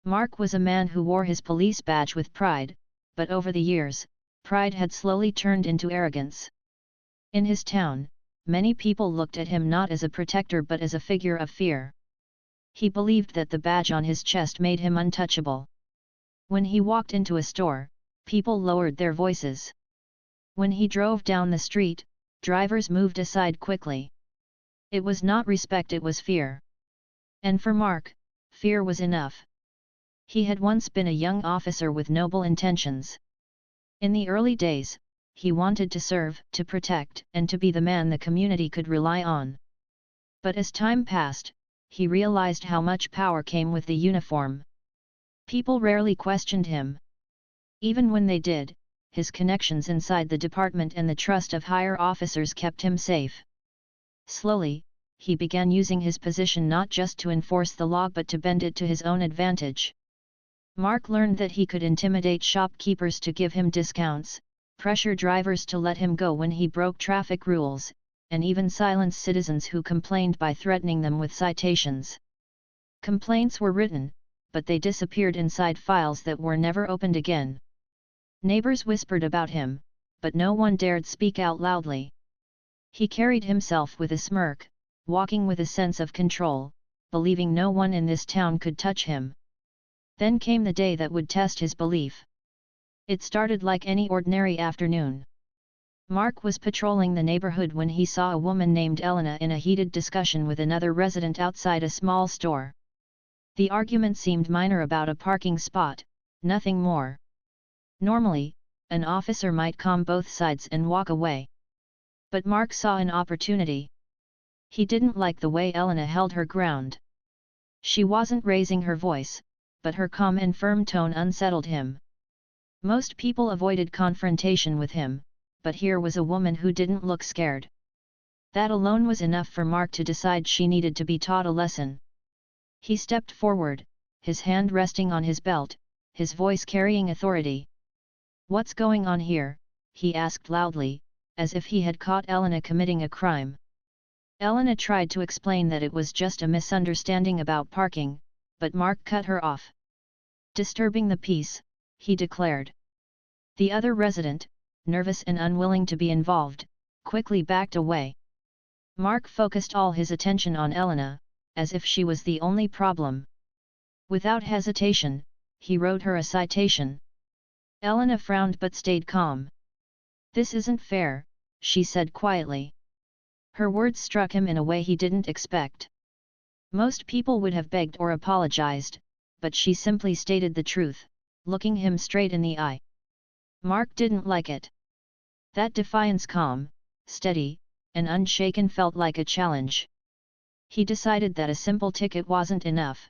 Mark was a man who wore his police badge with pride, but over the years, pride had slowly turned into arrogance. In his town, many people looked at him not as a protector but as a figure of fear. He believed that the badge on his chest made him untouchable. When he walked into a store, people lowered their voices. When he drove down the street, drivers moved aside quickly. It was not respect, it was fear. And for Mark, fear was enough. He had once been a young officer with noble intentions. In the early days, he wanted to serve, to protect, and to be the man the community could rely on. But as time passed, he realized how much power came with the uniform. People rarely questioned him. Even when they did, his connections inside the department and the trust of higher officers kept him safe. Slowly, he began using his position not just to enforce the law but to bend it to his own advantage. Mark learned that he could intimidate shopkeepers to give him discounts, pressure drivers to let him go when he broke traffic rules, and even silence citizens who complained by threatening them with citations. Complaints were written, but they disappeared inside files that were never opened again. Neighbors whispered about him, but no one dared speak out loudly. He carried himself with a smirk, walking with a sense of control, believing no one in this town could touch him. Then came the day that would test his belief. It started like any ordinary afternoon. Mark was patrolling the neighborhood when he saw a woman named Elena in a heated discussion with another resident outside a small store. The argument seemed minor about a parking spot, nothing more. Normally, an officer might calm both sides and walk away. But Mark saw an opportunity. He didn't like the way Elena held her ground. She wasn't raising her voice, but her calm and firm tone unsettled him. Most people avoided confrontation with him, but here was a woman who didn't look scared. That alone was enough for Mark to decide she needed to be taught a lesson. He stepped forward, his hand resting on his belt, his voice carrying authority. "What's going on here?" he asked loudly, as if he had caught Elena committing a crime. Elena tried to explain that it was just a misunderstanding about parking, but Mark cut her off. "Disturbing the peace," he declared. The other resident, nervous and unwilling to be involved, quickly backed away. Mark focused all his attention on Elena, as if she was the only problem. Without hesitation, he wrote her a citation. Elena frowned but stayed calm. "This isn't fair," she said quietly. Her words struck him in a way he didn't expect. Most people would have begged or apologized, but she simply stated the truth, looking him straight in the eye. Mark didn't like it. That defiance, calm, steady, and unshaken, felt like a challenge. He decided that a simple ticket wasn't enough.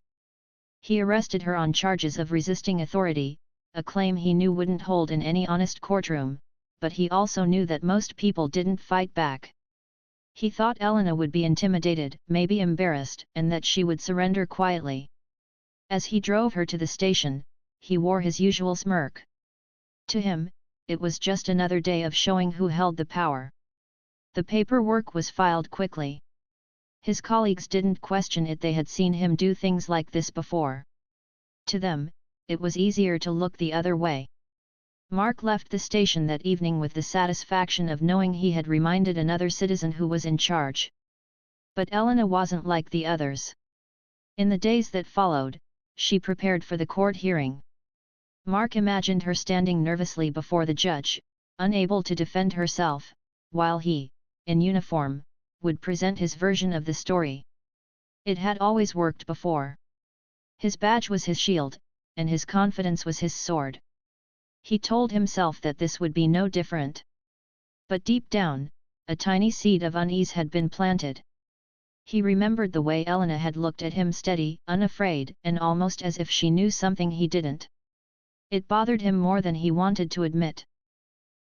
He arrested her on charges of resisting authority, a claim he knew wouldn't hold in any honest courtroom, but he also knew that most people didn't fight back. He thought Elena would be intimidated, maybe embarrassed, and that she would surrender quietly. As he drove her to the station, he wore his usual smirk. To him, it was just another day of showing who held the power. The paperwork was filed quickly. His colleagues didn't question it, they had seen him do things like this before. To them, it was easier to look the other way. Mark left the station that evening with the satisfaction of knowing he had reminded another citizen who was in charge. But Elena wasn't like the others. In the days that followed, she prepared for the court hearing. Mark imagined her standing nervously before the judge, unable to defend herself, while he, in uniform, would present his version of the story. It had always worked before. His badge was his shield, and his confidence was his sword. He told himself that this would be no different. But deep down, a tiny seed of unease had been planted. He remembered the way Elena had looked at him, steady, unafraid, and almost as if she knew something he didn't. It bothered him more than he wanted to admit.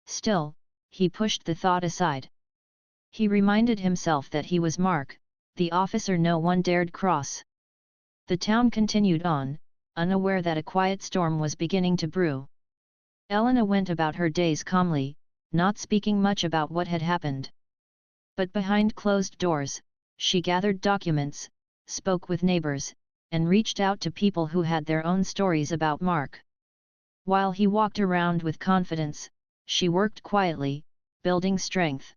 Still, he pushed the thought aside. He reminded himself that he was Mark, the officer no one dared cross. The town continued on, unaware that a quiet storm was beginning to brew. Elena went about her days calmly, not speaking much about what had happened. But behind closed doors, she gathered documents, spoke with neighbors, and reached out to people who had their own stories about Mark. While he walked around with confidence, she worked quietly, building strength.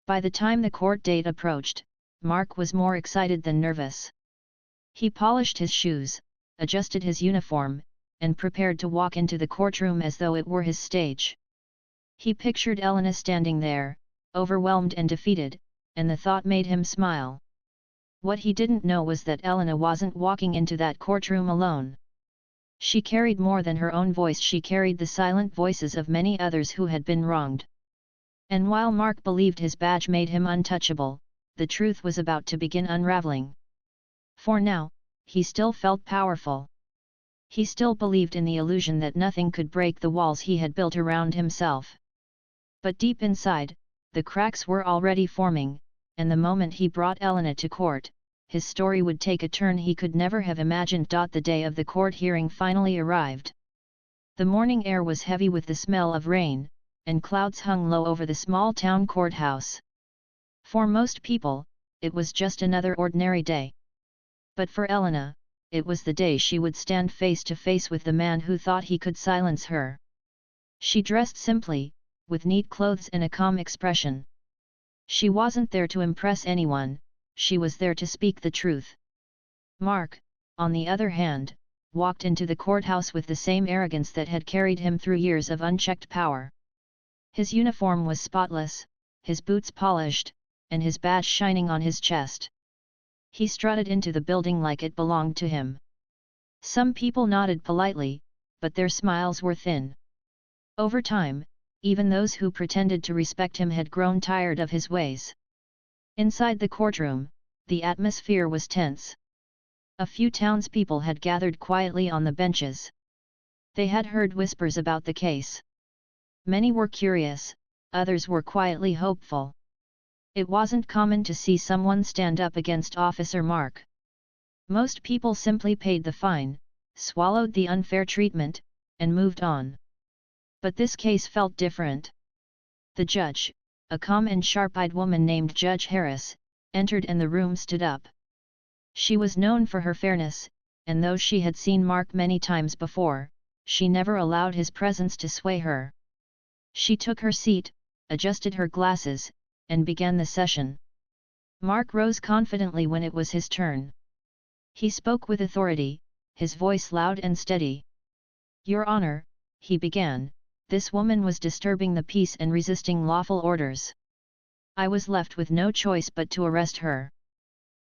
By the time the court date approached, Mark was more excited than nervous. He polished his shoes, adjusted his uniform, and prepared to walk into the courtroom as though it were his stage. He pictured Elena standing there, overwhelmed and defeated, and the thought made him smile. What he didn't know was that Elena wasn't walking into that courtroom alone. She carried more than her own voice, she carried the silent voices of many others who had been wronged. And while Mark believed his badge made him untouchable, the truth was about to begin unraveling. For now, he still felt powerful. He still believed in the illusion that nothing could break the walls he had built around himself. But deep inside, the cracks were already forming, and the moment he brought Elena to court, his story would take a turn he could never have imagined. The day of the court hearing finally arrived. The morning air was heavy with the smell of rain, and clouds hung low over the small town courthouse. For most people, it was just another ordinary day. But for Elena, it was the day she would stand face to face with the man who thought he could silence her. She dressed simply, with neat clothes and a calm expression. She wasn't there to impress anyone, she was there to speak the truth. Mark, on the other hand, walked into the courthouse with the same arrogance that had carried him through years of unchecked power. His uniform was spotless, his boots polished, and his badge shining on his chest. He strutted into the building like it belonged to him. Some people nodded politely, but their smiles were thin. Over time, even those who pretended to respect him had grown tired of his ways. Inside the courtroom, the atmosphere was tense. A few townspeople had gathered quietly on the benches. They had heard whispers about the case. Many were curious, others were quietly hopeful. It wasn't common to see someone stand up against Officer Mark. Most people simply paid the fine, swallowed the unfair treatment, and moved on. But this case felt different. The judge, a calm and sharp-eyed woman named Judge Harris, entered and the room stood up. She was known for her fairness, and though she had seen Mark many times before, she never allowed his presence to sway her. She took her seat, adjusted her glasses, and began the session. Mark rose confidently when it was his turn. He spoke with authority, his voice loud and steady. "Your Honor," he began, "this woman was disturbing the peace and resisting lawful orders. I was left with no choice but to arrest her.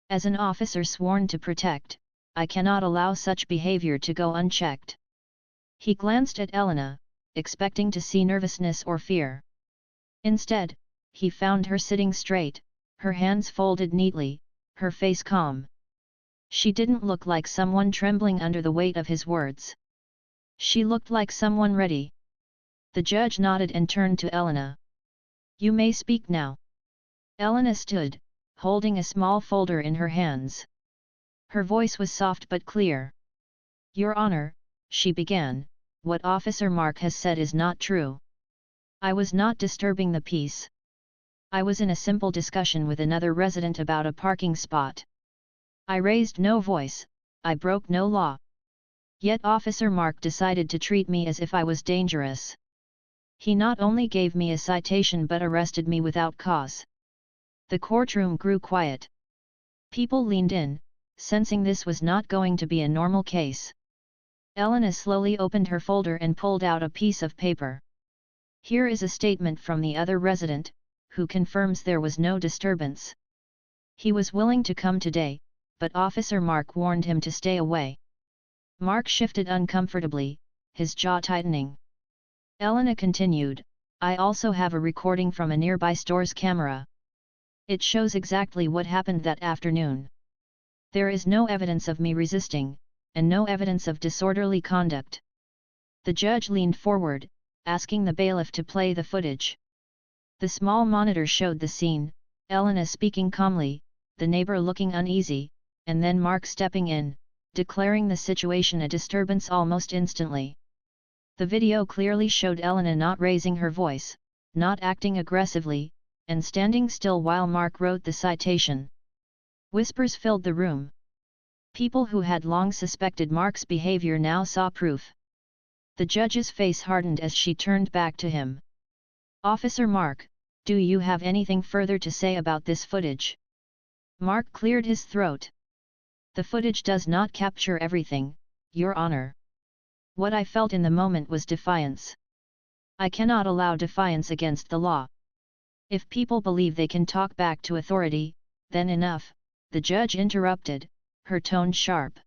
As an officer sworn to protect, I cannot allow such behavior to go unchecked." He glanced at Elena, expecting to see nervousness or fear. Instead, he found her sitting straight, her hands folded neatly, her face calm. She didn't look like someone trembling under the weight of his words. She looked like someone ready. The judge nodded and turned to Elena. "You may speak now." Elena stood, holding a small folder in her hands. Her voice was soft but clear. "Your Honor," she began, "what Officer Mark has said is not true. I was not disturbing the peace. I was in a simple discussion with another resident about a parking spot. I raised no voice, I broke no law. Yet Officer Mark decided to treat me as if I was dangerous. He not only gave me a citation but arrested me without cause." The courtroom grew quiet. People leaned in, sensing this was not going to be a normal case. Elena slowly opened her folder and pulled out a piece of paper. "Here is a statement from the other resident, who confirms there was no disturbance. He was willing to come today, but Officer Mark warned him to stay away." Mark shifted uncomfortably, his jaw tightening. Elena continued, "I also have a recording from a nearby store's camera. It shows exactly what happened that afternoon. There is no evidence of me resisting, and no evidence of disorderly conduct." The judge leaned forward, asking the bailiff to play the footage. The small monitor showed the scene, Elena speaking calmly, the neighbor looking uneasy, and then Mark stepping in, declaring the situation a disturbance almost instantly. The video clearly showed Elena not raising her voice, not acting aggressively, and standing still while Mark wrote the citation. Whispers filled the room. People who had long suspected Mark's behavior now saw proof. The judge's face hardened as she turned back to him. "Officer Mark, do you have anything further to say about this footage?" Mark cleared his throat. "The footage does not capture everything, Your Honor. What I felt in the moment was defiance. I cannot allow defiance against the law. If people believe they can talk back to authority, then enough," the judge interrupted, her tone sharp.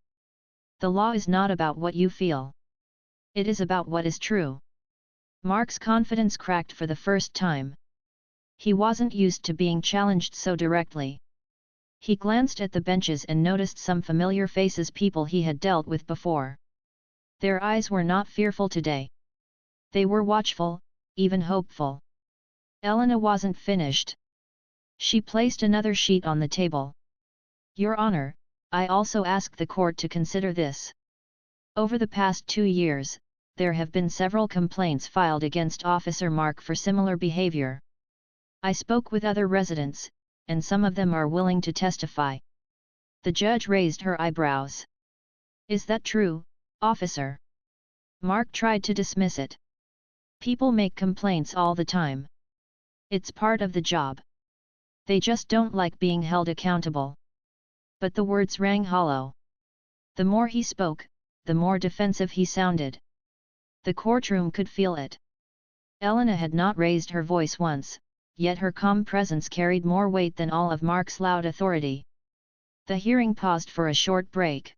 "The law is not about what you feel. It is about what is true." Mark's confidence cracked for the first time. He wasn't used to being challenged so directly. He glanced at the benches and noticed some familiar faces, people he had dealt with before. Their eyes were not fearful today. They were watchful, even hopeful. Elena wasn't finished. She placed another sheet on the table. "Your Honor, I also ask the court to consider this. Over the past 2 years, there have been several complaints filed against Officer Mark for similar behavior. I spoke with other residents, and some of them are willing to testify." The judge raised her eyebrows. "Is that true, officer?" Mark tried to dismiss it. "People make complaints all the time. It's part of the job. They just don't like being held accountable." But the words rang hollow. The more he spoke, the more defensive he sounded. The courtroom could feel it. Elena had not raised her voice once, yet her calm presence carried more weight than all of Mark's loud authority. The hearing paused for a short break.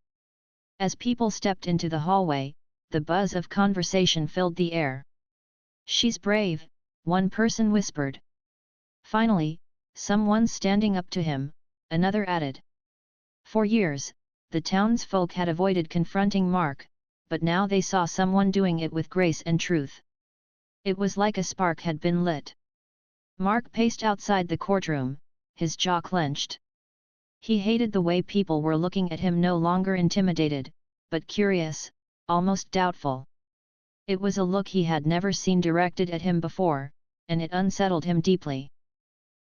As people stepped into the hallway, the buzz of conversation filled the air. "She's brave," one person whispered. Finally, someone standing up to him, another added. For years, the townsfolk had avoided confronting Mark, but now they saw someone doing it with grace and truth. It was like a spark had been lit. Mark paced outside the courtroom, his jaw clenched. He hated the way people were looking at him, no longer intimidated, but curious, almost doubtful. It was a look he had never seen directed at him before, and it unsettled him deeply.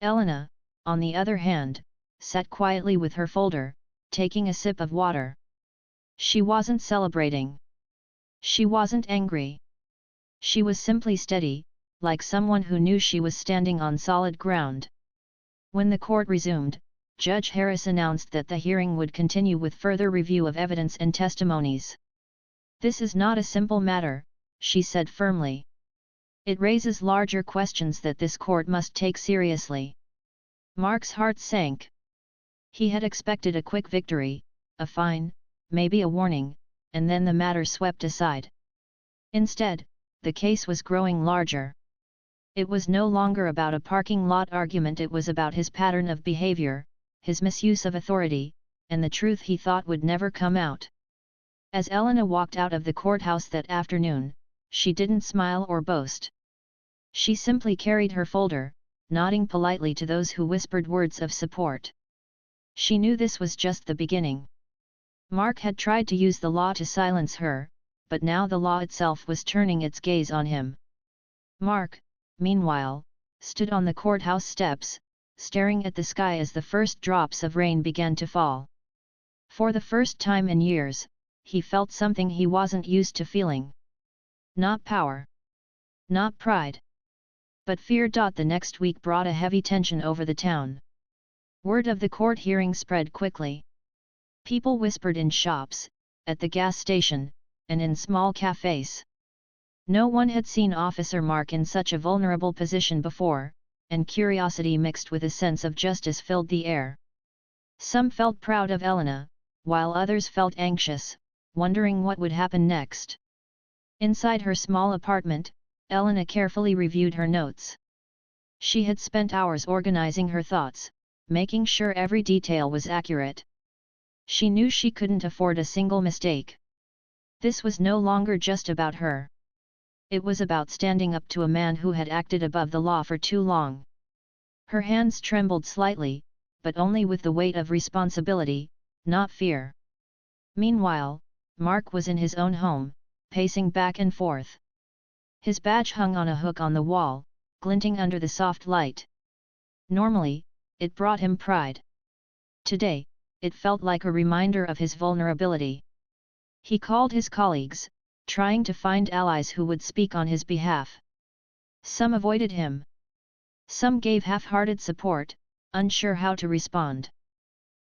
Elena, on the other hand, sat quietly with her folder, taking a sip of water. She wasn't celebrating. She wasn't angry. She was simply steady, like someone who knew she was standing on solid ground. When the court resumed, Judge Harris announced that the hearing would continue with further review of evidence and testimonies. "This is not a simple matter," she said firmly. "It raises larger questions that this court must take seriously." Mark's heart sank. He had expected a quick victory, a fine, maybe a warning, and then the matter swept aside. Instead, the case was growing larger. It was no longer about a parking lot argument, it was about his pattern of behavior, his misuse of authority, and the truth he thought would never come out. As Elena walked out of the courthouse that afternoon, she didn't smile or boast. She simply carried her folder, nodding politely to those who whispered words of support. She knew this was just the beginning. Mark had tried to use the law to silence her, but now the law itself was turning its gaze on him. Mark, meanwhile, stood on the courthouse steps, staring at the sky as the first drops of rain began to fall. For the first time in years, he felt something he wasn't used to feeling. Not power. Not pride. But fear. The next week brought a heavy tension over the town. Word of the court hearing spread quickly. People whispered in shops, at the gas station, and in small cafes. No one had seen Officer Mark in such a vulnerable position before, and curiosity mixed with a sense of justice filled the air. Some felt proud of Elena, while others felt anxious, wondering what would happen next. Inside her small apartment, Elena carefully reviewed her notes. She had spent hours organizing her thoughts, making sure every detail was accurate. She knew she couldn't afford a single mistake. This was no longer just about her. It was about standing up to a man who had acted above the law for too long. Her hands trembled slightly, but only with the weight of responsibility, not fear. Meanwhile, Mark was in his own home, pacing back and forth. His badge hung on a hook on the wall, glinting under the soft light. Normally, it brought him pride. Today, it felt like a reminder of his vulnerability. He called his colleagues, trying to find allies who would speak on his behalf. Some avoided him. Some gave half-hearted support, unsure how to respond.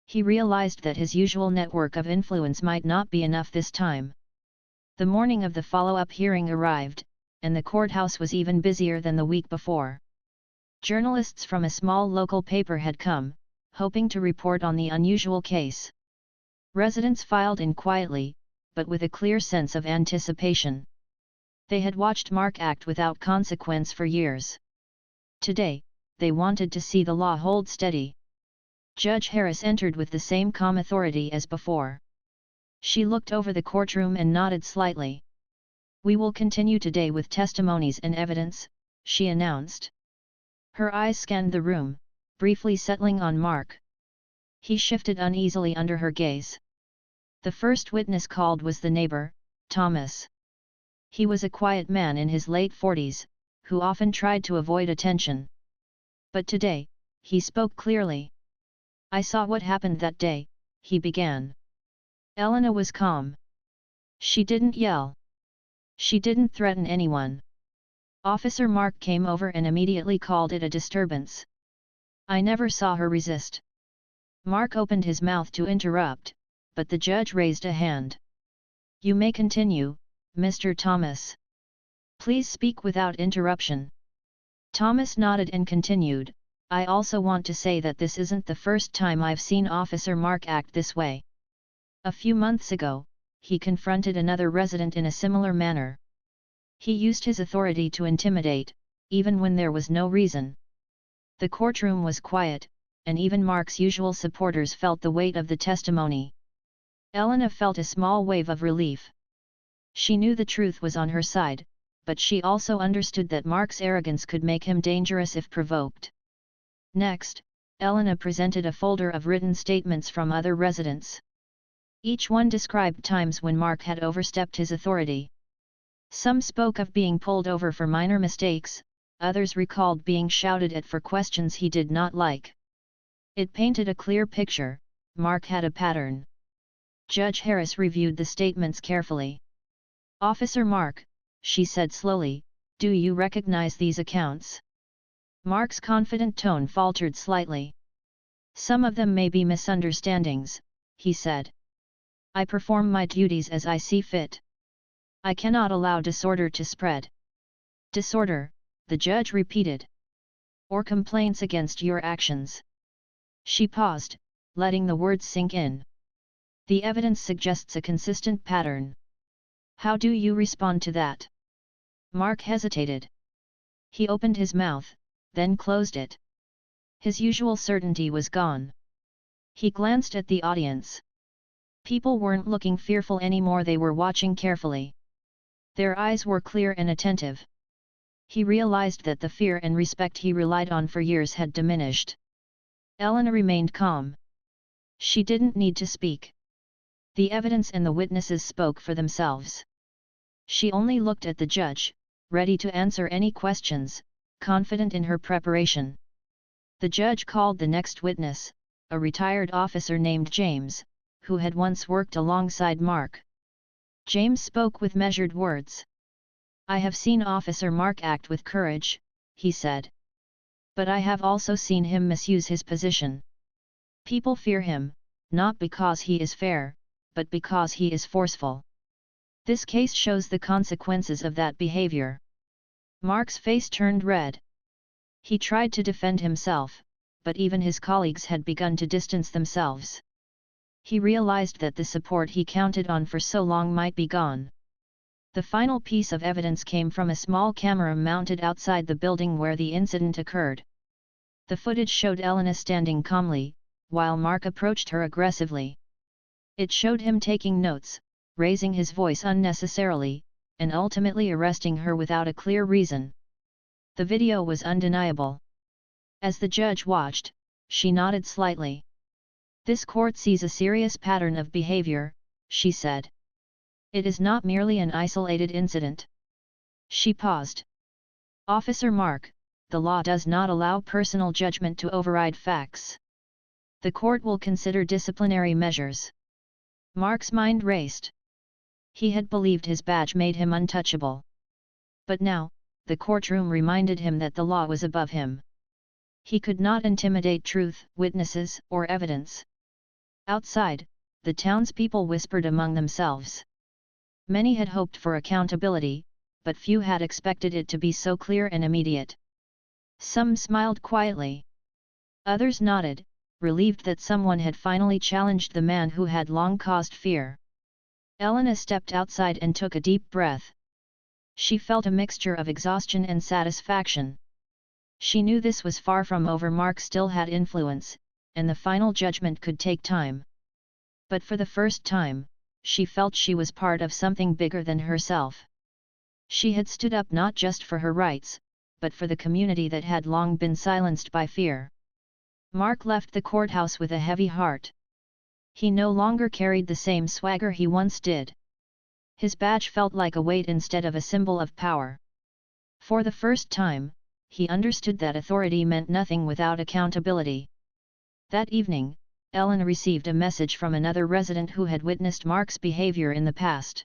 He realized that his usual network of influence might not be enough this time. The morning of the follow-up hearing arrived, and the courthouse was even busier than the week before. Journalists from a small local paper had come, hoping to report on the unusual case. Residents filed in quietly, but with a clear sense of anticipation. They had watched Mark act without consequence for years. Today, they wanted to see the law hold steady. Judge Harris entered with the same calm authority as before. She looked over the courtroom and nodded slightly. "We will continue today with testimonies and evidence," she announced. Her eyes scanned the room, briefly settling on Mark. He shifted uneasily under her gaze. The first witness called was the neighbor, Thomas. He was a quiet man in his late 40s, who often tried to avoid attention. But today, he spoke clearly. "I saw what happened that day," he began. Elena was calm. She didn't yell. She didn't threaten anyone. Officer Mark came over and immediately called it a disturbance. "I never saw her resist." Mark opened his mouth to interrupt, but the judge raised a hand. "You may continue, Mr. Thomas. Please speak without interruption." Thomas nodded and continued, "I also want to say that this isn't the first time I've seen Officer Mark act this way. A few months ago, he confronted another resident in a similar manner. He used his authority to intimidate, even when there was no reason." The courtroom was quiet, and even Mark's usual supporters felt the weight of the testimony. Elena felt a small wave of relief. She knew the truth was on her side, but she also understood that Mark's arrogance could make him dangerous if provoked. Next, Elena presented a folder of written statements from other residents. Each one described times when Mark had overstepped his authority. Some spoke of being pulled over for minor mistakes, others recalled being shouted at for questions he did not like. It painted a clear picture: Mark had a pattern. Judge Harris reviewed the statements carefully. "Officer Mark," she said slowly, "do you recognize these accounts?" Mark's confident tone faltered slightly. "Some of them may be misunderstandings," he said. "I perform my duties as I see fit. I cannot allow disorder to spread." "Disorder," the judge repeated. "Or complaints against your actions." She paused, letting the words sink in. "The evidence suggests a consistent pattern. How do you respond to that?" Mark hesitated. He opened his mouth, then closed it. His usual certainty was gone. He glanced at the audience. People weren't looking fearful anymore, they were watching carefully. Their eyes were clear and attentive. He realized that the fear and respect he relied on for years had diminished. Elena remained calm. She didn't need to speak. The evidence and the witnesses spoke for themselves. She only looked at the judge, ready to answer any questions, confident in her preparation. The judge called the next witness, a retired officer named James, who had once worked alongside Mark. James spoke with measured words. "I have seen Officer Mark act with courage," he said. "But I have also seen him misuse his position. People fear him, not because he is fair, but because he is forceful. This case shows the consequences of that behavior." Mark's face turned red. He tried to defend himself, but even his colleagues had begun to distance themselves. He realized that the support he counted on for so long might be gone. The final piece of evidence came from a small camera mounted outside the building where the incident occurred. The footage showed Elena standing calmly, while Mark approached her aggressively. It showed him taking notes, raising his voice unnecessarily, and ultimately arresting her without a clear reason. The video was undeniable. As the judge watched, she nodded slightly. "This court sees a serious pattern of behavior," she said. "It is not merely an isolated incident." She paused. "Officer Mark, the law does not allow personal judgment to override facts. The court will consider disciplinary measures. Mark's mind raced. He had believed his badge made him untouchable. But now, the courtroom reminded him that the law was above him. He could not intimidate truth, witnesses, or evidence. Outside, the townspeople whispered among themselves. Many had hoped for accountability, but few had expected it to be so clear and immediate. Some smiled quietly. Others nodded, relieved that someone had finally challenged the man who had long caused fear. Elena stepped outside and took a deep breath. She felt a mixture of exhaustion and satisfaction. She knew this was far from over. Mark still had influence, and the final judgment could take time. But for the first time, she felt she was part of something bigger than herself. She had stood up not just for her rights, but for the community that had long been silenced by fear. Mark left the courthouse with a heavy heart. He no longer carried the same swagger he once did. His badge felt like a weight instead of a symbol of power. For the first time, he understood that authority meant nothing without accountability. That evening, Ellen received a message from another resident who had witnessed Mark's behavior in the past.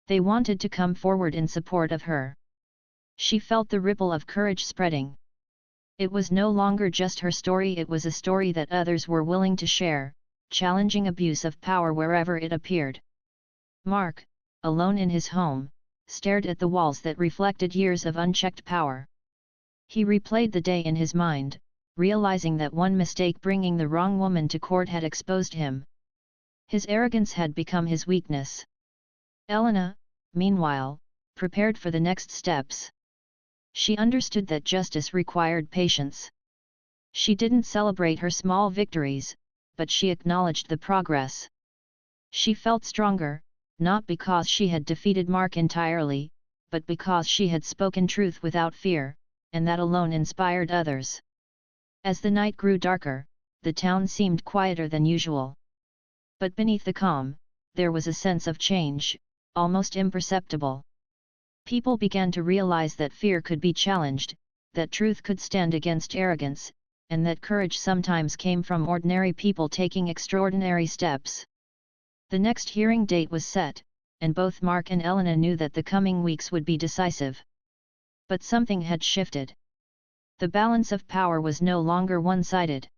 They wanted to come forward in support of her. She felt the ripple of courage spreading. It was no longer just her story, it was a story that others were willing to share, challenging abuse of power wherever it appeared. Mark, alone in his home, stared at the walls that reflected years of unchecked power. He replayed the day in his mind, realizing that one mistake, bringing the wrong woman to court, had exposed him. His arrogance had become his weakness. Elena, meanwhile, prepared for the next steps. She understood that justice required patience. She didn't celebrate her small victories, but she acknowledged the progress. She felt stronger, not because she had defeated Mark entirely, but because she had spoken truth without fear, and that alone inspired others. As the night grew darker, the town seemed quieter than usual. But beneath the calm, there was a sense of change, almost imperceptible. People began to realize that fear could be challenged, that truth could stand against arrogance, and that courage sometimes came from ordinary people taking extraordinary steps. The next hearing date was set, and both Mark and Elena knew that the coming weeks would be decisive. But something had shifted. The balance of power was no longer one-sided.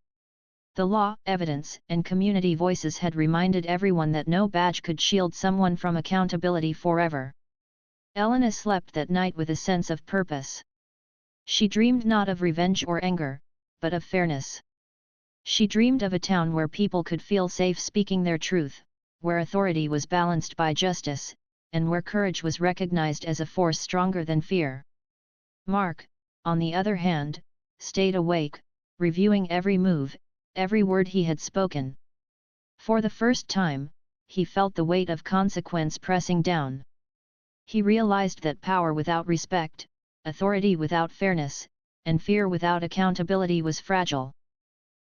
The law, evidence, and community voices had reminded everyone that no badge could shield someone from accountability forever. Elena slept that night with a sense of purpose. She dreamed not of revenge or anger, but of fairness. She dreamed of a town where people could feel safe speaking their truth, where authority was balanced by justice, and where courage was recognized as a force stronger than fear. Mark, on the other hand, stayed awake, reviewing every move, every word he had spoken. For the first time, he felt the weight of consequence pressing down. He realized that power without respect, authority without fairness, and fear without accountability was fragile.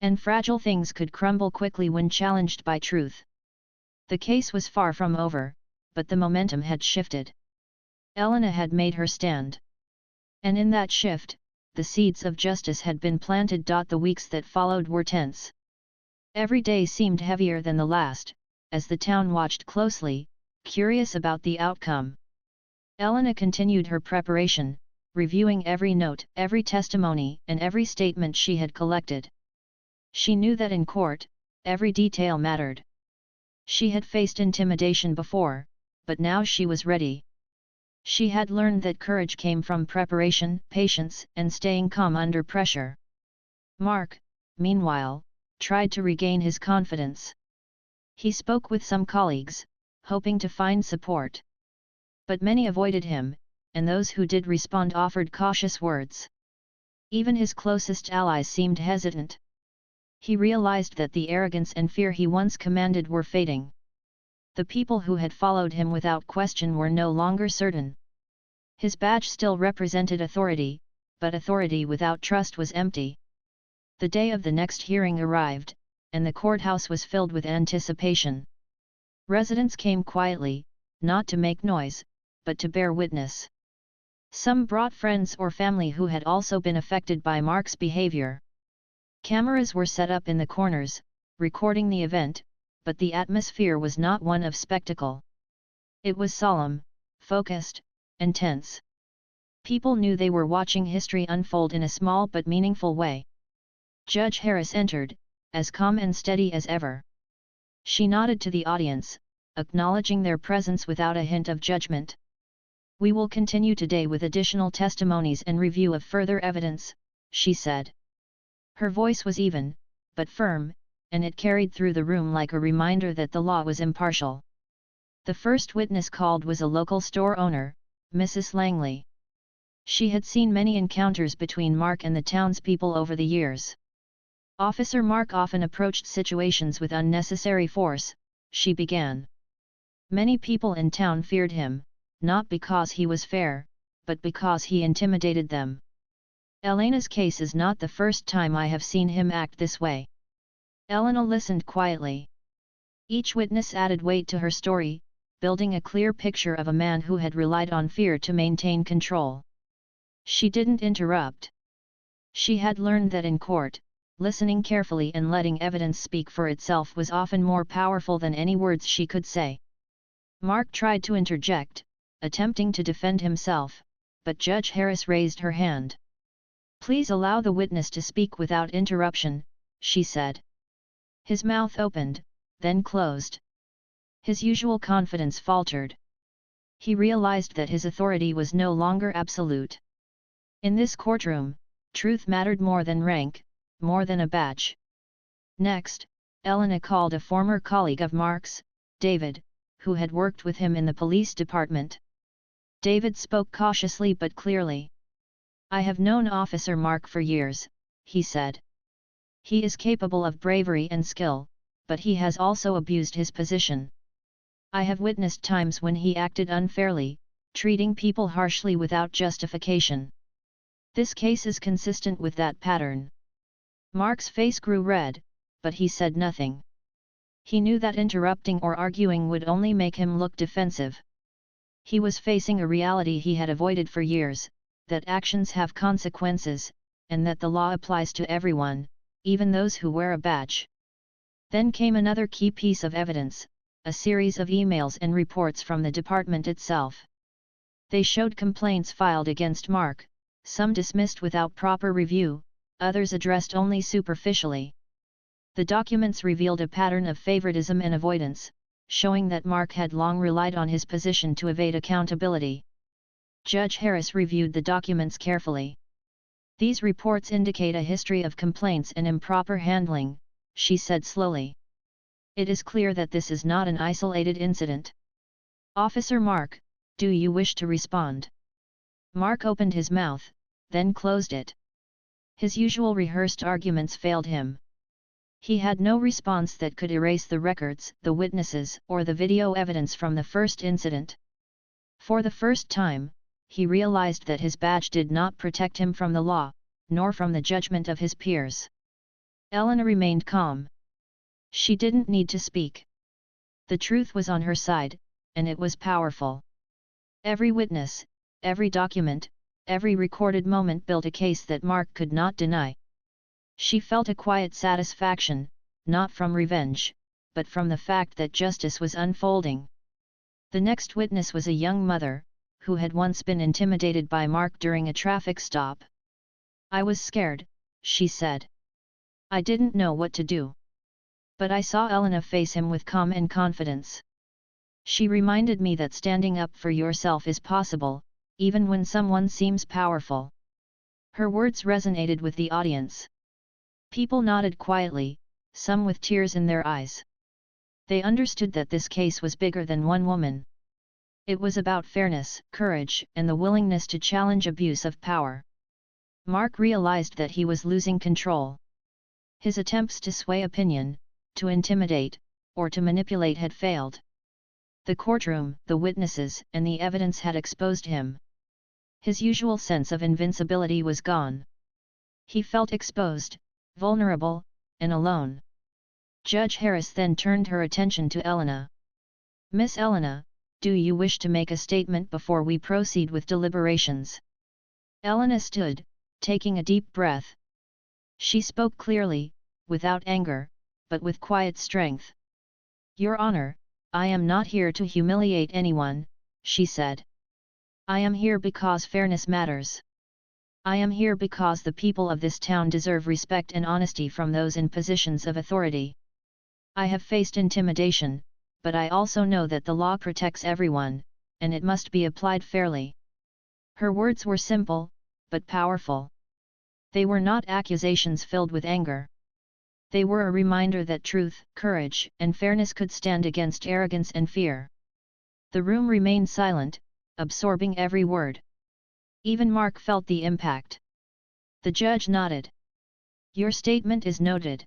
And fragile things could crumble quickly when challenged by truth. The case was far from over, but the momentum had shifted. Elena had made her stand. And in that shift, the seeds of justice had been planted. The weeks that followed were tense. Every day seemed heavier than the last, as the town watched closely, curious about the outcome. Elena continued her preparation, reviewing every note, every testimony, and every statement she had collected. She knew that in court, every detail mattered. She had faced intimidation before, but now she was ready. She had learned that courage came from preparation, patience, and staying calm under pressure. Mark, meanwhile, tried to regain his confidence. He spoke with some colleagues, hoping to find support. But many avoided him, and those who did respond offered cautious words. Even his closest allies seemed hesitant. He realized that the arrogance and fear he once commanded were fading. The people who had followed him without question were no longer certain. His badge still represented authority, but authority without trust was empty. The day of the next hearing arrived, and the courthouse was filled with anticipation. Residents came quietly, not to make noise, but to bear witness. Some brought friends or family who had also been affected by Mark's behavior. Cameras were set up in the corners, recording the event, but the atmosphere was not one of spectacle. It was solemn, focused, and tense. People knew they were watching history unfold in a small but meaningful way. Judge Harris entered, as calm and steady as ever. She nodded to the audience, acknowledging their presence without a hint of judgment. "We will continue today with additional testimonies and review of further evidence," she said. Her voice was even, but firm, and it carried through the room like a reminder that the law was impartial. The first witness called was a local store owner, Mrs. Langley. She had seen many encounters between Mark and the townspeople over the years. "Officer Mark often approached situations with unnecessary force," she began. "Many people in town feared him, not because he was fair, but because he intimidated them. Elena's case is not the first time I have seen him act this way." Elena listened quietly. Each witness added weight to her story, building a clear picture of a man who had relied on fear to maintain control. She didn't interrupt. She had learned that in court, listening carefully and letting evidence speak for itself was often more powerful than any words she could say. Mark tried to interject, attempting to defend himself, but Judge Harris raised her hand. "Please allow the witness to speak without interruption," she said. His mouth opened, then closed. His usual confidence faltered. He realized that his authority was no longer absolute. In this courtroom, truth mattered more than rank, more than a badge. Next, Elena called a former colleague of Mark's, David, who had worked with him in the police department. David spoke cautiously but clearly. "I have known Officer Mark for years," he said. "He is capable of bravery and skill, but he has also abused his position. I have witnessed times when he acted unfairly, treating people harshly without justification. This case is consistent with that pattern." Mark's face grew red, but he said nothing. He knew that interrupting or arguing would only make him look defensive. He was facing a reality he had avoided for years, that actions have consequences, and that the law applies to everyone, even those who wear a badge. Then came another key piece of evidence, a series of emails and reports from the department itself. They showed complaints filed against Mark, some dismissed without proper review, others addressed only superficially. The documents revealed a pattern of favoritism and avoidance, showing that Mark had long relied on his position to evade accountability. Judge Harris reviewed the documents carefully. "These reports indicate a history of complaints and improper handling," she said slowly. "It is clear that this is not an isolated incident. Officer Mark, do you wish to respond?" Mark opened his mouth, then closed it. His usual rehearsed arguments failed him. He had no response that could erase the records, the witnesses, or the video evidence from the first incident. For the first time, he realized that his badge did not protect him from the law, nor from the judgment of his peers. Elena remained calm. She didn't need to speak. The truth was on her side, and it was powerful. Every witness, every document, every recorded moment built a case that Mark could not deny. She felt a quiet satisfaction, not from revenge, but from the fact that justice was unfolding. The next witness was a young mother, who had once been intimidated by Mark during a traffic stop. "I was scared," she said. "I didn't know what to do. But I saw Elena face him with calm and confidence. She reminded me that standing up for yourself is possible, even when someone seems powerful." Her words resonated with the audience. People nodded quietly, some with tears in their eyes. They understood that this case was bigger than one woman. It was about fairness, courage, and the willingness to challenge abuse of power. Mark realized that he was losing control. His attempts to sway opinion, to intimidate, or to manipulate had failed. The courtroom, the witnesses, and the evidence had exposed him. His usual sense of invincibility was gone. He felt exposed, vulnerable, and alone. Judge Harris then turned her attention to Elena. "Miss Elena, do you wish to make a statement before we proceed with deliberations?" Elena stood, taking a deep breath. She spoke clearly, without anger, but with quiet strength. "Your Honor, I am not here to humiliate anyone," she said. "I am here because fairness matters. I am here because the people of this town deserve respect and honesty from those in positions of authority. I have faced intimidation, but I also know that the law protects everyone, and it must be applied fairly." Her words were simple, but powerful. They were not accusations filled with anger. They were a reminder that truth, courage, and fairness could stand against arrogance and fear. The room remained silent, absorbing every word. Even Mark felt the impact. The judge nodded. "Your statement is noted.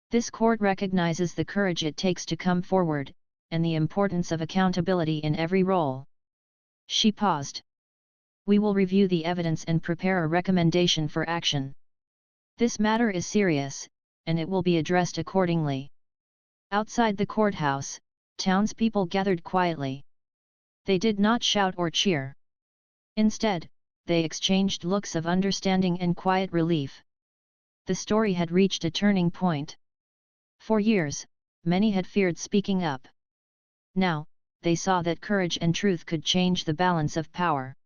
This court recognizes the courage it takes to come forward, and the importance of accountability in every role." She paused. "We will review the evidence and prepare a recommendation for action. This matter is serious, and it will be addressed accordingly." Outside the courthouse, townspeople gathered quietly. They did not shout or cheer. Instead, they exchanged looks of understanding and quiet relief. The story had reached a turning point. For years, many had feared speaking up. Now, they saw that courage and truth could change the balance of power.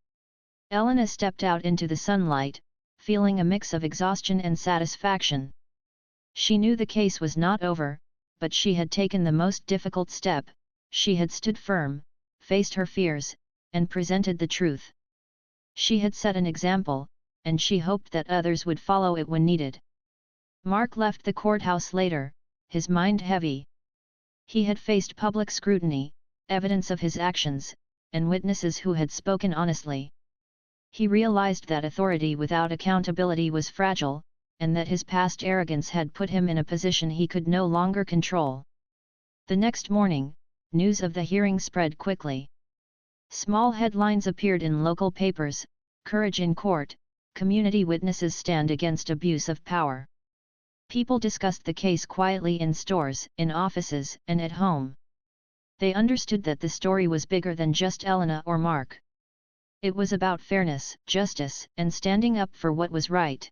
Elena stepped out into the sunlight, feeling a mix of exhaustion and satisfaction. She knew the case was not over, but she had taken the most difficult step. She had stood firm, faced her fears, and presented the truth. She had set an example, and she hoped that others would follow it when needed. Mark left the courthouse later, his mind heavy. He had faced public scrutiny, evidence of his actions, and witnesses who had spoken honestly. He realized that authority without accountability was fragile, and that his past arrogance had put him in a position he could no longer control. The next morning, news of the hearing spread quickly. Small headlines appeared in local papers: "Courage in Court, Community Witnesses Stand Against Abuse of Power." People discussed the case quietly in stores, in offices, and at home. They understood that the story was bigger than just Elena or Mark. It was about fairness, justice, and standing up for what was right.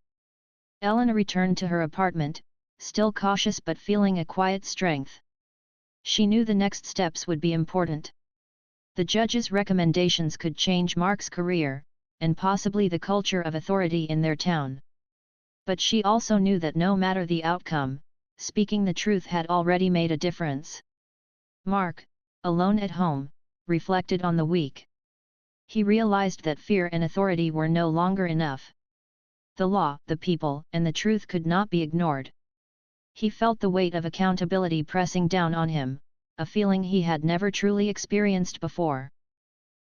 Elena returned to her apartment, still cautious but feeling a quiet strength. She knew the next steps would be important. The judge's recommendations could change Mark's career, and possibly the culture of authority in their town. But she also knew that no matter the outcome, speaking the truth had already made a difference. Mark, alone at home, reflected on the week. He realized that fear and authority were no longer enough. The law, the people, and the truth could not be ignored. He felt the weight of accountability pressing down on him, a feeling he had never truly experienced before.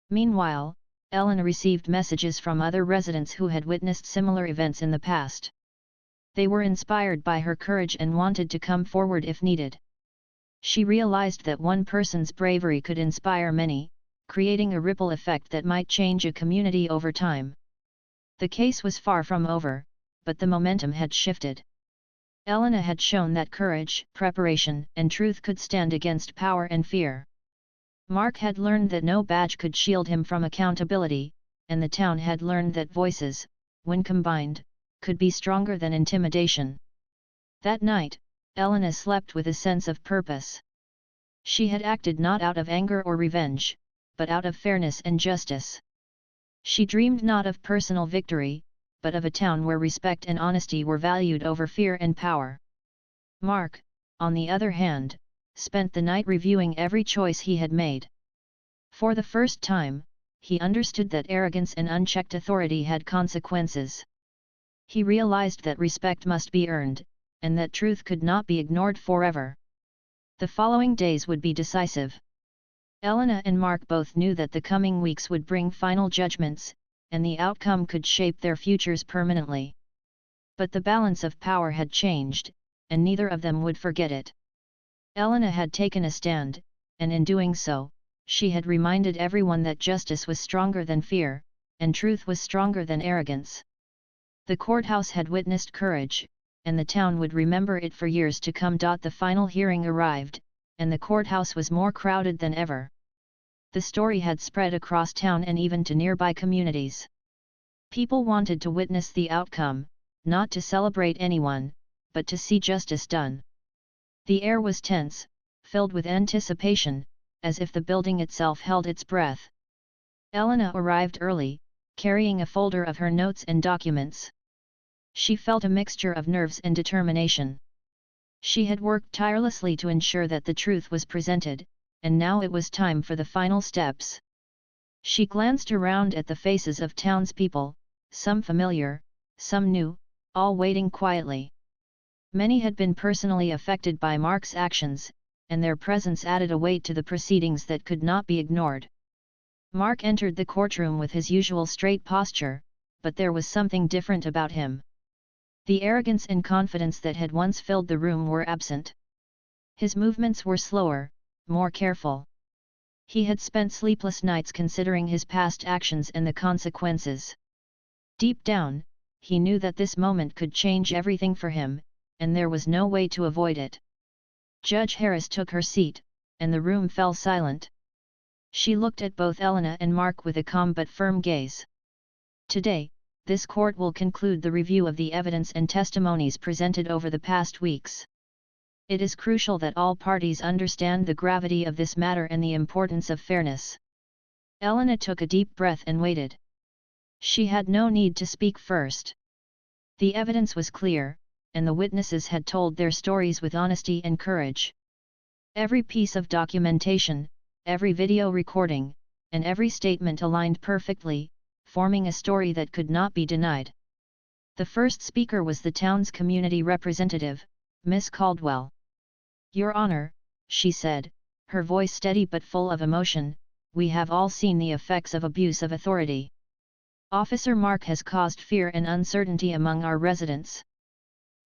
Meanwhile, Elena received messages from other residents who had witnessed similar events in the past. They were inspired by her courage and wanted to come forward if needed. She realized that one person's bravery could inspire many, creating a ripple effect that might change a community over time. The case was far from over, but the momentum had shifted. Elena had shown that courage, preparation, and truth could stand against power and fear. Mark had learned that no badge could shield him from accountability, and the town had learned that voices, when combined, could be stronger than intimidation. That night, Elena slept with a sense of purpose. She had acted not out of anger or revenge, but out of fairness and justice. She dreamed not of personal victory, but of a town where respect and honesty were valued over fear and power. Mark, on the other hand, spent the night reviewing every choice he had made. For the first time, he understood that arrogance and unchecked authority had consequences. He realized that respect must be earned, and that truth could not be ignored forever. The following days would be decisive. Elena and Mark both knew that the coming weeks would bring final judgments, and the outcome could shape their futures permanently. But the balance of power had changed, and neither of them would forget it. Elena had taken a stand, and in doing so, she had reminded everyone that justice was stronger than fear, and truth was stronger than arrogance. The courthouse had witnessed courage, and the town would remember it for years to come. The final hearing arrived, and the courthouse was more crowded than ever. The story had spread across town and even to nearby communities. People wanted to witness the outcome, not to celebrate anyone, but to see justice done. The air was tense, filled with anticipation, as if the building itself held its breath. Elena arrived early, carrying a folder of her notes and documents. She felt a mixture of nerves and determination. She had worked tirelessly to ensure that the truth was presented, and now it was time for the final steps. She glanced around at the faces of townspeople, some familiar, some new, all waiting quietly. Many had been personally affected by Mark's actions, and their presence added a weight to the proceedings that could not be ignored. Mark entered the courtroom with his usual straight posture, but there was something different about him. The arrogance and confidence that had once filled the room were absent. His movements were slower, more careful. He had spent sleepless nights considering his past actions and the consequences. Deep down, he knew that this moment could change everything for him, and there was no way to avoid it. Judge Harris took her seat, and the room fell silent. She looked at both Elena and Mark with a calm but firm gaze. Today, this court will conclude the review of the evidence and testimonies presented over the past weeks. It is crucial that all parties understand the gravity of this matter and the importance of fairness. Elena took a deep breath and waited. She had no need to speak first. The evidence was clear, and the witnesses had told their stories with honesty and courage. Every piece of documentation, every video recording, and every statement aligned perfectly, forming a story that could not be denied. The first speaker was the town's community representative, Miss Caldwell. "Your Honor," she said, her voice steady but full of emotion, "we have all seen the effects of abuse of authority. Officer Mark has caused fear and uncertainty among our residents.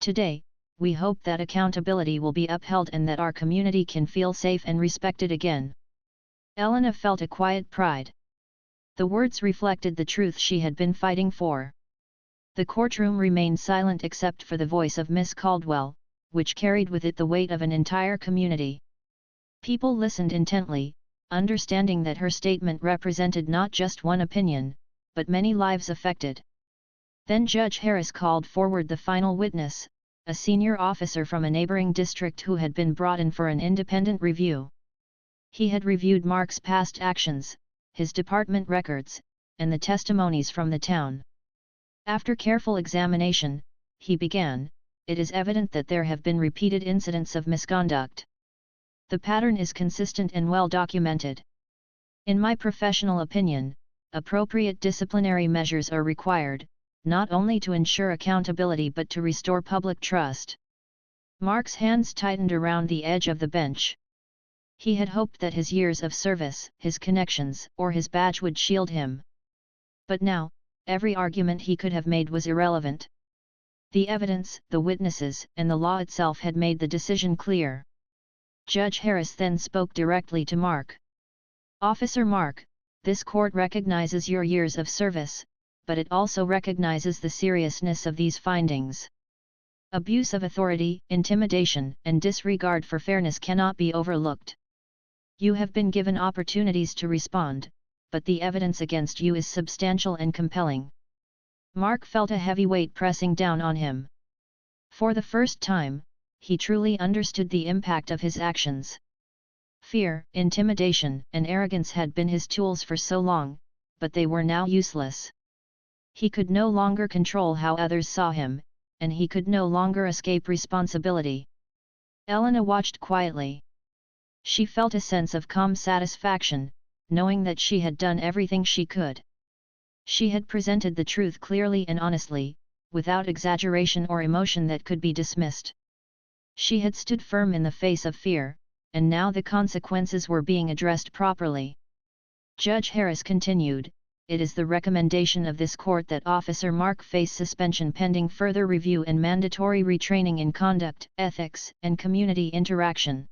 Today, we hope that accountability will be upheld and that our community can feel safe and respected again." Elena felt a quiet pride. The words reflected the truth she had been fighting for. The courtroom remained silent except for the voice of Miss Caldwell, which carried with it the weight of an entire community. People listened intently, understanding that her statement represented not just one opinion, but many lives affected. Then Judge Harris called forward the final witness, a senior officer from a neighboring district who had been brought in for an independent review. He had reviewed Mark's past actions, his department records, and the testimonies from the town. After careful examination, he began, "It is evident that there have been repeated incidents of misconduct. The pattern is consistent and well documented. In my professional opinion, appropriate disciplinary measures are required, not only to ensure accountability but to restore public trust." Mark's hands tightened around the edge of the bench. He had hoped that his years of service, his connections, or his badge would shield him. But now, every argument he could have made was irrelevant. The evidence, the witnesses, and the law itself had made the decision clear. Judge Harris then spoke directly to Mark. "Officer Mark, this court recognizes your years of service, but it also recognizes the seriousness of these findings. Abuse of authority, intimidation, and disregard for fairness cannot be overlooked. You have been given opportunities to respond, but the evidence against you is substantial and compelling." Mark felt a heavy weight pressing down on him. For the first time, he truly understood the impact of his actions. Fear, intimidation, and arrogance had been his tools for so long, but they were now useless. He could no longer control how others saw him, and he could no longer escape responsibility. Elena watched quietly. She felt a sense of calm satisfaction, knowing that she had done everything she could. She had presented the truth clearly and honestly, without exaggeration or emotion that could be dismissed. She had stood firm in the face of fear, and now the consequences were being addressed properly. Judge Harris continued, "It is the recommendation of this court that Officer Mark face suspension pending further review and mandatory retraining in conduct, ethics, and community interaction.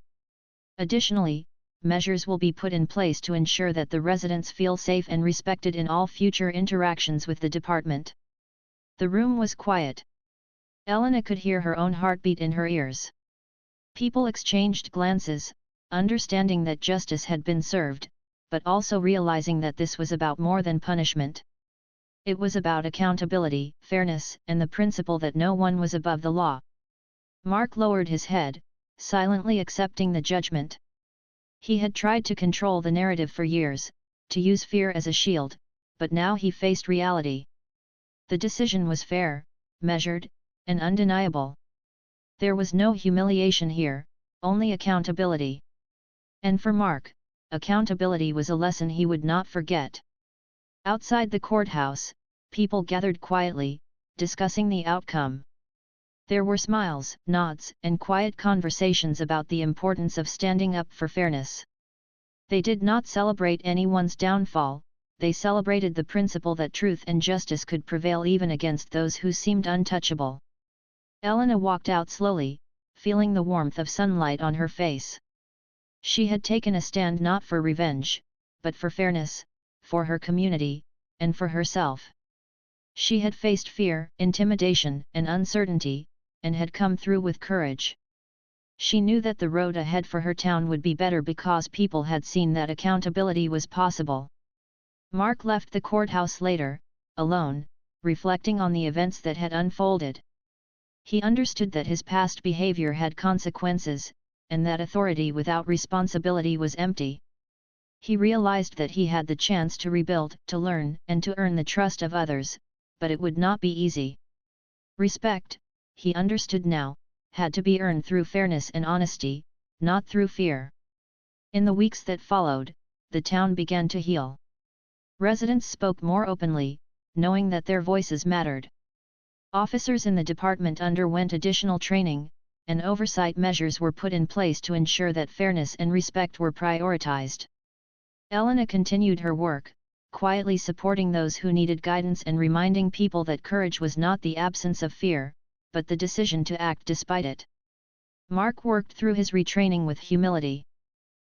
Additionally, measures will be put in place to ensure that the residents feel safe and respected in all future interactions with the department." The room was quiet. Elena could hear her own heartbeat in her ears. People exchanged glances, understanding that justice had been served, but also realizing that this was about more than punishment. It was about accountability, fairness, and the principle that no one was above the law. Mark lowered his head, silently accepting the judgment. He had tried to control the narrative for years, to use fear as a shield, but now he faced reality. The decision was fair, measured, and undeniable. There was no humiliation here, only accountability. And for Mark, accountability was a lesson he would not forget. Outside the courthouse, people gathered quietly, discussing the outcome. There were smiles, nods, and quiet conversations about the importance of standing up for fairness. They did not celebrate anyone's downfall, they celebrated the principle that truth and justice could prevail even against those who seemed untouchable. Elena walked out slowly, feeling the warmth of sunlight on her face. She had taken a stand not for revenge, but for fairness, for her community, and for herself. She had faced fear, intimidation, and uncertainty, and had come through with courage. She knew that the road ahead for her town would be better because people had seen that accountability was possible. Mark left the courthouse later, alone, reflecting on the events that had unfolded. He understood that his past behavior had consequences, and that authority without responsibility was empty. He realized that he had the chance to rebuild, to learn, and to earn the trust of others, but it would not be easy. Respect, he understood now, had to be earned through fairness and honesty, not through fear. In the weeks that followed, the town began to heal. Residents spoke more openly, knowing that their voices mattered. Officers in the department underwent additional training, and oversight measures were put in place to ensure that fairness and respect were prioritized. Elena continued her work, quietly supporting those who needed guidance and reminding people that courage was not the absence of fear, but the decision to act despite it. Mark worked through his retraining with humility.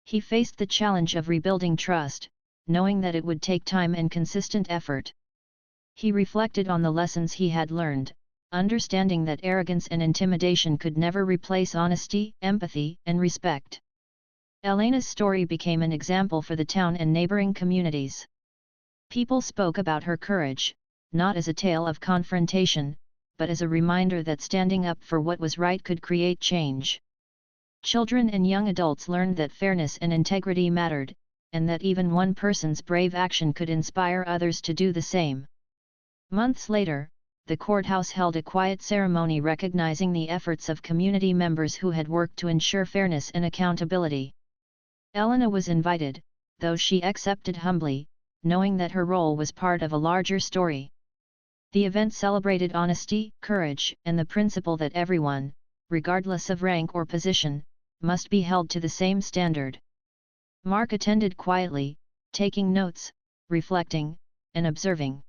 He faced the challenge of rebuilding trust, knowing that it would take time and consistent effort. He reflected on the lessons he had learned, understanding that arrogance and intimidation could never replace honesty, empathy, and respect. Elena's story became an example for the town and neighboring communities. People spoke about her courage, not as a tale of confrontation, but as a reminder that standing up for what was right could create change. Children and young adults learned that fairness and integrity mattered, and that even one person's brave action could inspire others to do the same. Months later, the courthouse held a quiet ceremony recognizing the efforts of community members who had worked to ensure fairness and accountability. Elena was invited, though she accepted humbly, knowing that her role was part of a larger story. The event celebrated honesty, courage, and the principle that everyone, regardless of rank or position, must be held to the same standard. Mark attended quietly, taking notes, reflecting, and observing.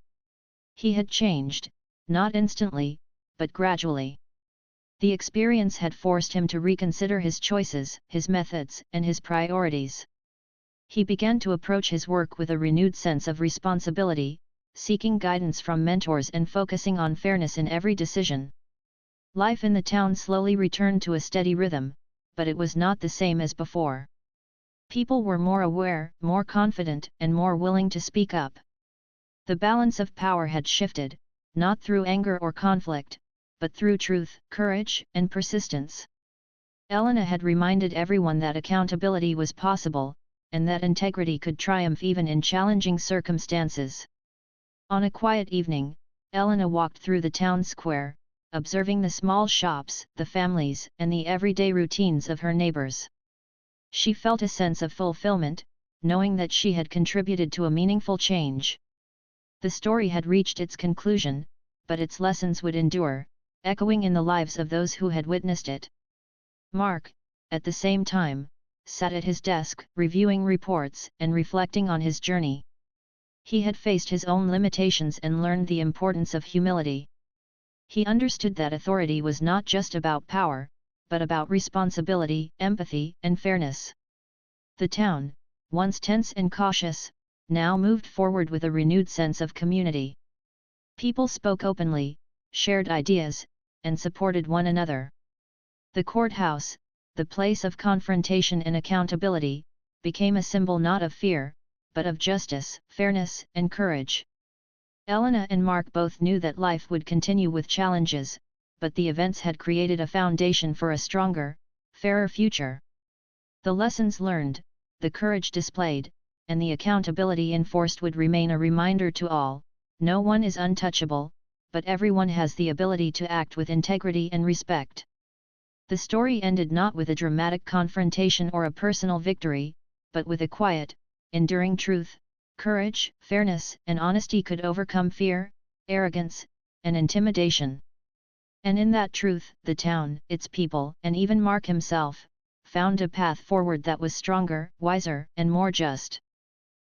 He had changed, not instantly, but gradually. The experience had forced him to reconsider his choices, his methods, and his priorities. He began to approach his work with a renewed sense of responsibility, seeking guidance from mentors and focusing on fairness in every decision. Life in the town slowly returned to a steady rhythm, but it was not the same as before. People were more aware, more confident, and more willing to speak up. The balance of power had shifted, not through anger or conflict, but through truth, courage, and persistence. Elena had reminded everyone that accountability was possible, and that integrity could triumph even in challenging circumstances. On a quiet evening, Elena walked through the town square, observing the small shops, the families, and the everyday routines of her neighbors. She felt a sense of fulfillment, knowing that she had contributed to a meaningful change. The story had reached its conclusion, but its lessons would endure, echoing in the lives of those who had witnessed it. Mark, at the same time, sat at his desk, reviewing reports and reflecting on his journey. He had faced his own limitations and learned the importance of humility. He understood that authority was not just about power, but about responsibility, empathy, and fairness. The town, once tense and cautious, now moved forward with a renewed sense of community. People spoke openly, shared ideas, and supported one another. The courthouse, the place of confrontation and accountability, became a symbol not of fear, but of justice, fairness, and courage. Elena and Mark both knew that life would continue with challenges, but the events had created a foundation for a stronger, fairer future. The lessons learned, the courage displayed, and the accountability enforced would remain a reminder to all: no one is untouchable, but everyone has the ability to act with integrity and respect. The story ended not with a dramatic confrontation or a personal victory, but with a quiet, enduring truth: courage, fairness, and honesty could overcome fear, arrogance, and intimidation. And in that truth, the town, its people, and even Mark himself, found a path forward that was stronger, wiser, and more just.